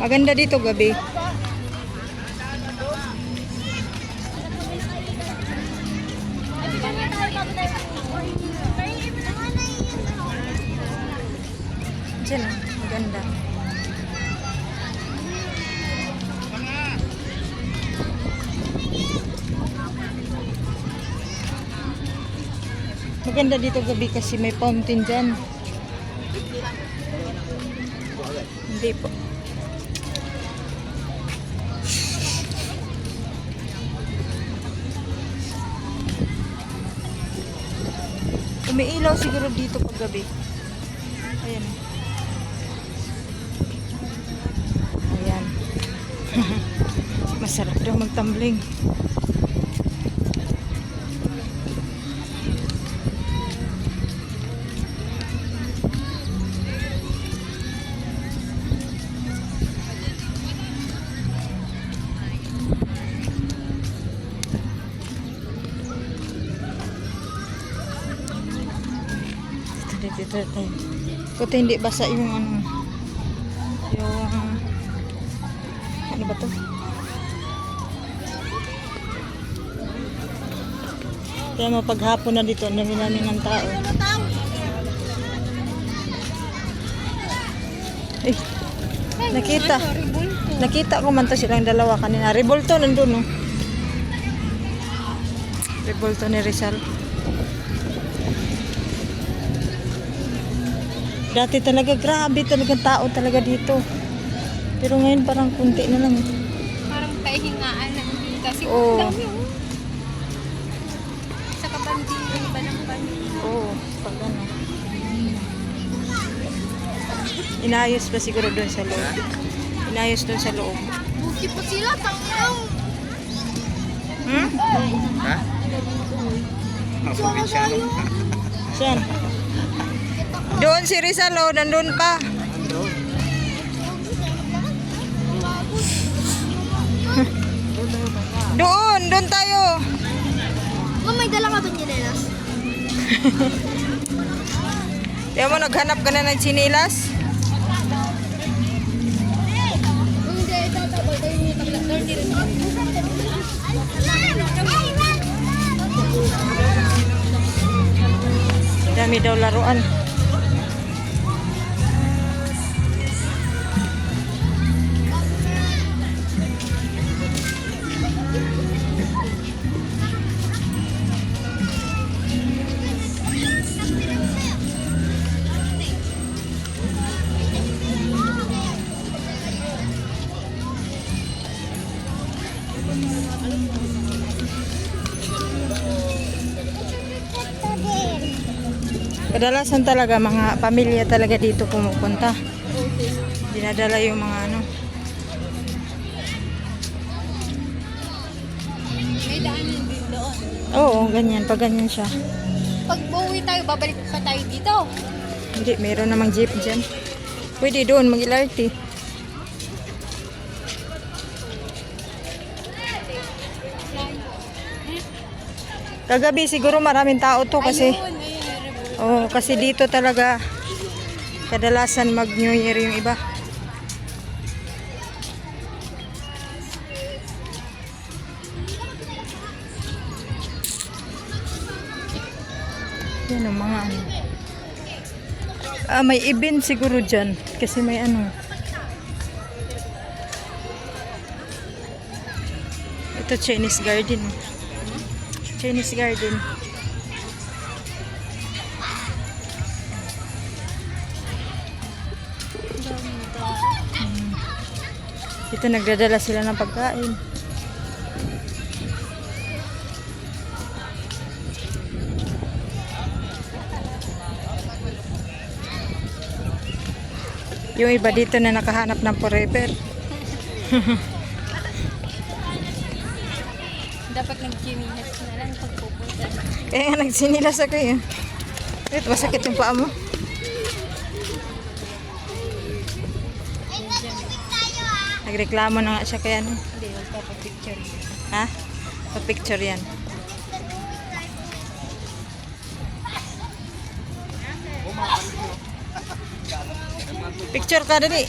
Maganda dito gabi. Diyan, maganda. Maganda dito gabi kasi may fountain dyan. Hindi po. Umiilaw siguro dito pag gabi. Ayan. Ayan. Masarap daw magtumbling. Dito tayo. Buti hindi basa yung ano. Yung ano ba to? Kaya mo paghapon na dito, namin ng tao. Eh, nakita ko man to silang dalawa kanina. Revolto nandun, no? Revolto ni Rizal. Dati talaga, grabe talagang tao talaga dito. Pero ngayon parang kunti na lang. Parang kahingaan na hindi kasi Oo. dami oh. Sa kabandi yung iba ng bandi. Oo, pag ano. Inayos pa siguro doon sa loob. Inayos doon sa loob. Buki pa sila, tangyang. Hmm? Ha? Provinciano. Saan? Doon si Rizal, oh, nandun pa. Doon tayo. Ma'am, may dala ka ba chinelas? Di mo, naghanap ka na ng sinilas? Hindi, tatabal tayo yung tablakar. Hindi rin. Dami daw laruan. Kadalasan talaga mga pamilya talaga dito pumupunta. Dinadala yung mga ano. May daanan din doon. Oo, ganyan. Pag ganyan siya. Pag buwi tayo, babalik pa tayo dito. Hindi, meron namang jeep dyan. Pwede doon, mag-LRT. Kagabi siguro maraming tao to kasi oh, kasi dito talaga kadalasan mag New Year yung iba. Yan ang mga ano. May event siguro dyan kasi may ano. Ito Chinese garden. Chinese garden. Dito nagdadala sila ng pagkain. Yung iba dito na nakahanap ng forever. Dapat nag-chinilas na lang pagpupunta. Kaya nga nagsinilas ako eh. Wait, masakit yung paa mo. Nagreklamo na nga siya kaya no. Hindi, magpapapicture. Ha? Pa-picture yan. Picture ka dali.